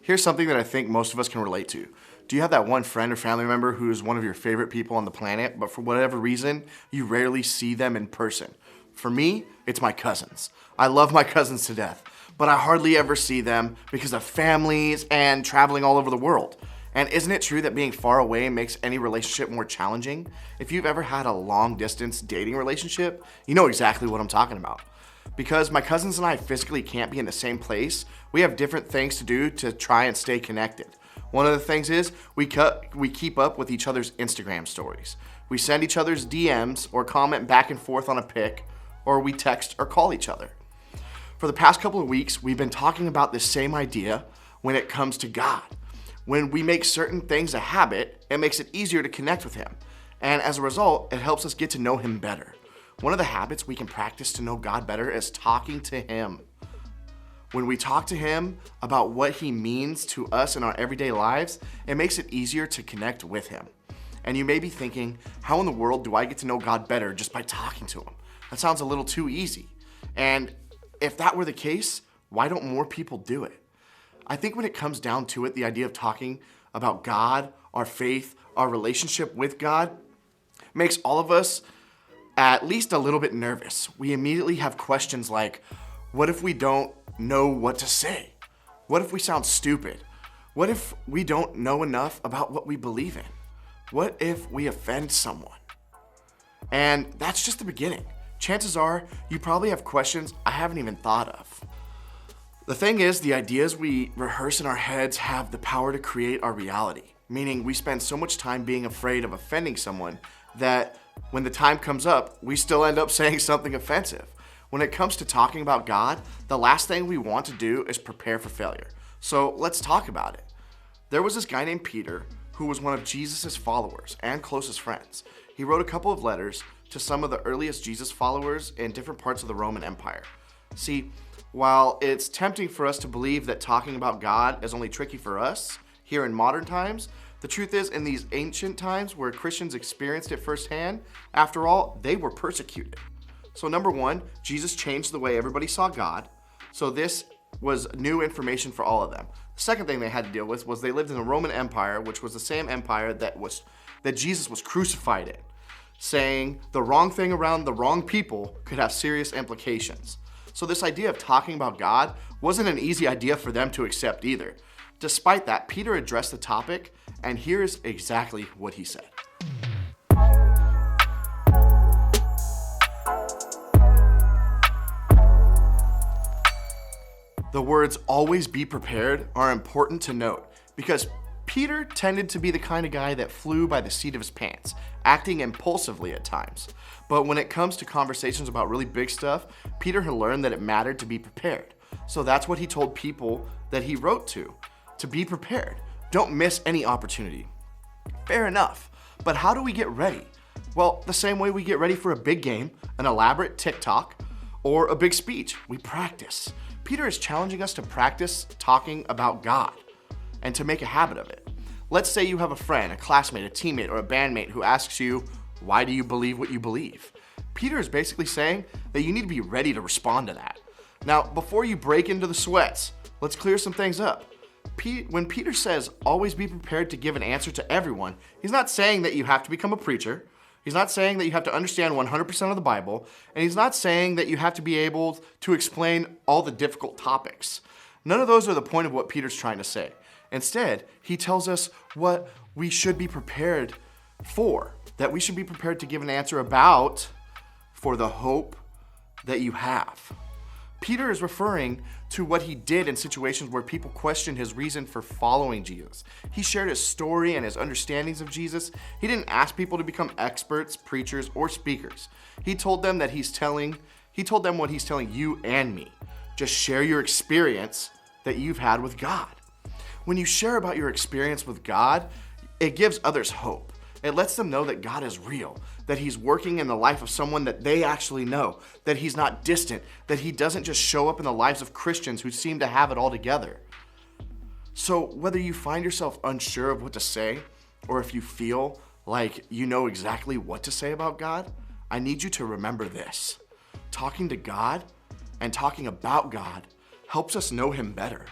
Here's something that I think most of us can relate to. Do you have that one friend or family member who is one of your favorite people on the planet, but for whatever reason, you rarely see them in person? For me, it's my cousins. I love my cousins to death, but I hardly ever see them because of families and traveling all over the world. And isn't it true that being far away makes any relationship more challenging? If you've ever had a long distance dating relationship, you know exactly what I'm talking about. Because my cousins and I physically can't be in the same place, we have different things to do to try and stay connected. One of the things is we keep up with each other's Instagram stories. We send each other's DMs or comment back and forth on a pic, or we text or call each other. For the past couple of weeks, we've been talking about this same idea when it comes to God. When we make certain things a habit, it makes it easier to connect with Him. And as a result, it helps us get to know Him better. One of the habits we can practice to know God better is talking to Him. When we talk to Him about what He means to us in our everyday lives, it makes it easier to connect with Him. And you may be thinking, how in the world do I get to know God better just by talking to Him? That sounds a little too easy. And if that were the case, why don't more people do it? I think when it comes down to it, the idea of talking about God, our faith, our relationship with God, makes all of us at least a little bit nervous. We immediately have questions like, what if we don't know what to say? What if we sound stupid? What if we don't know enough about what we believe in? What if we offend someone? And that's just the beginning. Chances are you probably have questions I haven't even thought of. The thing is, the ideas we rehearse in our heads have the power to create our reality, meaning we spend so much time being afraid of offending someone that when the time comes up, we still end up saying something offensive. When it comes to talking about God, the last thing we want to do is prepare for failure. So let's talk about it. There was this guy named Peter who was one of Jesus' followers and closest friends. He wrote a couple of letters to some of the earliest Jesus followers in different parts of the Roman Empire. See, while it's tempting for us to believe that talking about God is only tricky for us here in modern times, the truth is, in these ancient times where Christians experienced it firsthand, after all, they were persecuted. So number one, Jesus changed the way everybody saw God. So this was new information for all of them. The second thing they had to deal with was they lived in the Roman Empire, which was the same empire that Jesus was crucified in, saying the wrong thing around the wrong people could have serious implications. So this idea of talking about God wasn't an easy idea for them to accept either. Despite that, Peter addressed the topic, and here's exactly what he said. The words "always be prepared" are important to note because Peter tended to be the kind of guy that flew by the seat of his pants, acting impulsively at times. But when it comes to conversations about really big stuff, Peter had learned that it mattered to be prepared. So that's what he told people that he wrote to be prepared. Don't miss any opportunity. Fair enough, but how do we get ready? Well, the same way we get ready for a big game, an elaborate TikTok, or a big speech, we practice. Peter is challenging us to practice talking about God and to make a habit of it. Let's say you have a friend, a classmate, a teammate, or a bandmate who asks you, why do you believe what you believe? Peter is basically saying that you need to be ready to respond to that. Now, before you break into the sweats, let's clear some things up. When Peter says, always be prepared to give an answer to everyone, he's not saying that you have to become a preacher. He's not saying that you have to understand 100% of the Bible, and he's not saying that you have to be able to explain all the difficult topics. None of those are the point of what Peter's trying to say. Instead, he tells us what we should be prepared for, that we should be prepared to give an answer about for the hope that you have. Peter is referring to what he did in situations where people questioned his reason for following Jesus. He shared his story and his understandings of Jesus. He didn't ask people to become experts, preachers, or speakers. He told them what he's telling you and me. Just share your experience that you've had with God. When you share about your experience with God, it gives others hope. It lets them know that God is real, that He's working in the life of someone that they actually know, that He's not distant, that He doesn't just show up in the lives of Christians who seem to have it all together. So whether you find yourself unsure of what to say, or if you feel like you know exactly what to say about God, I need you to remember this. Talking to God and talking about God helps us know Him better.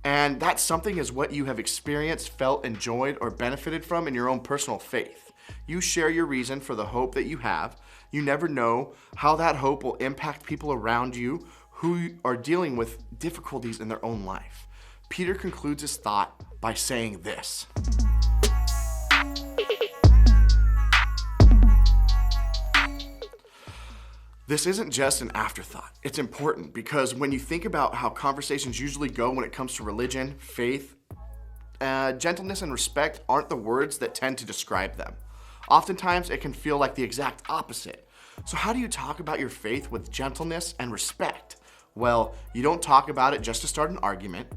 And that something is what you have experienced, felt, enjoyed, or benefited from in your own personal faith. You share your reason for the hope that you have. You never know how that hope will impact people around you who are dealing with difficulties in their own life. Peter concludes his thought by saying this. This isn't just an afterthought. It's important because when you think about how conversations usually go when it comes to religion, faith, gentleness and respect aren't the words that tend to describe them. Oftentimes, it can feel like the exact opposite. So how do you talk about your faith with gentleness and respect? Well, you don't talk about it just to start an argument.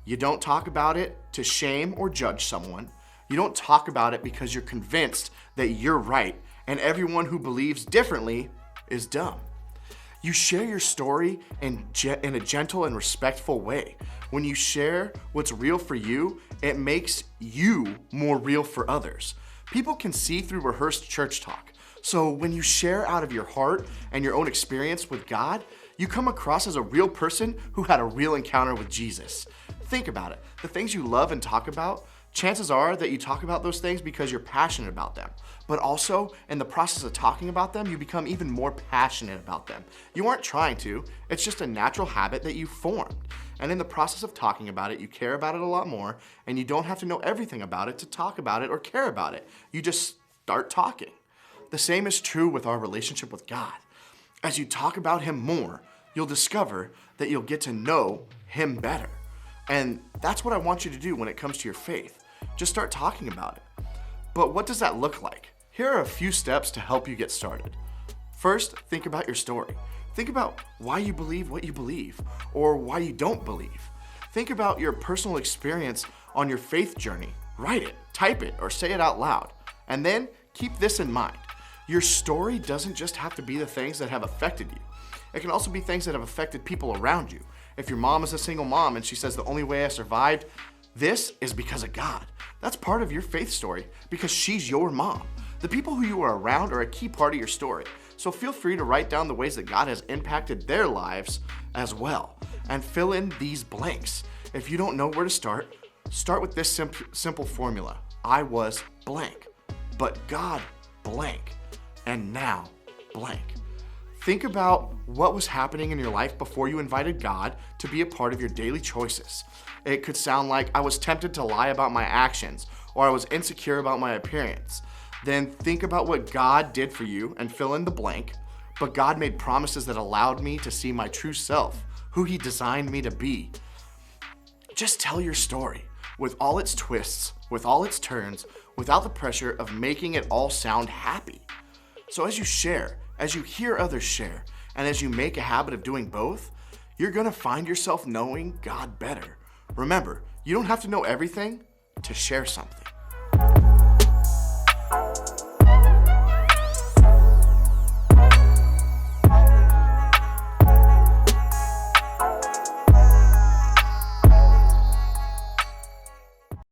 You don't talk about it to shame or judge someone. You don't talk about it because you're convinced that you're right and everyone who believes differently is dumb. You share your story in a gentle and respectful way. When you share what's real for you, it makes you more real for others. People can see through rehearsed church talk. So when you share out of your heart and your own experience with God, you come across as a real person who had a real encounter with Jesus. Think about it. The things you love and talk about, chances are that you talk about those things because you're passionate about them. But also, in the process of talking about them, you become even more passionate about them. You aren't trying to, it's just a natural habit that you formed. And in the process of talking about it, you care about it a lot more, and you don't have to know everything about it to talk about it or care about it. You just start talking. The same is true with our relationship with God. As you talk about Him more, you'll discover that you'll get to know Him better. And that's what I want you to do when it comes to your faith. Just start talking about it. But what does that look like? Here are a few steps to help you get started. First, think about your story. Think about why you believe what you believe, or why you don't believe. Think about your personal experience on your faith journey. Write it, type it, or say it out loud. And then keep this in mind. Your story doesn't just have to be the things that have affected you. It can also be things that have affected people around you. If your mom is a single mom and she says the only way I survived this is because of God, that's part of your faith story because she's your mom. The people who you are around are a key part of your story. So feel free to write down the ways that God has impacted their lives as well and fill in these blanks. If you don't know where to start with this simple formula. I was blank, but God blank, and now blank. Think about what was happening in your life before you invited God to be a part of your daily choices. It could sound like I was tempted to lie about my actions, or I was insecure about my appearance. Then think about what God did for you and fill in the blank. But God made promises that allowed me to see my true self, who He designed me to be. Just tell your story with all its twists, with all its turns, without the pressure of making it all sound happy. So as you share, as you hear others share, and as you make a habit of doing both, you're gonna find yourself knowing God better. Remember, you don't have to know everything to share something.